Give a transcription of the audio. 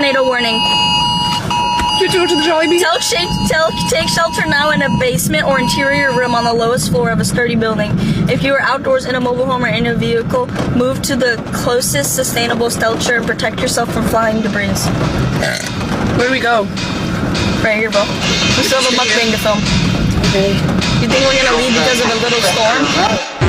tornado warning. You have to go to the Jollibee? Take shelter now in a basement or interior room on the lowest floor of a sturdy building. If you are outdoors in a mobile home or in a vehicle, move to the closest sustainable shelter and protect yourself from flying debris. Where do we go? Right here, bro. We still have a mukbang to film. Okay. You think we're gonna leave because of a little storm?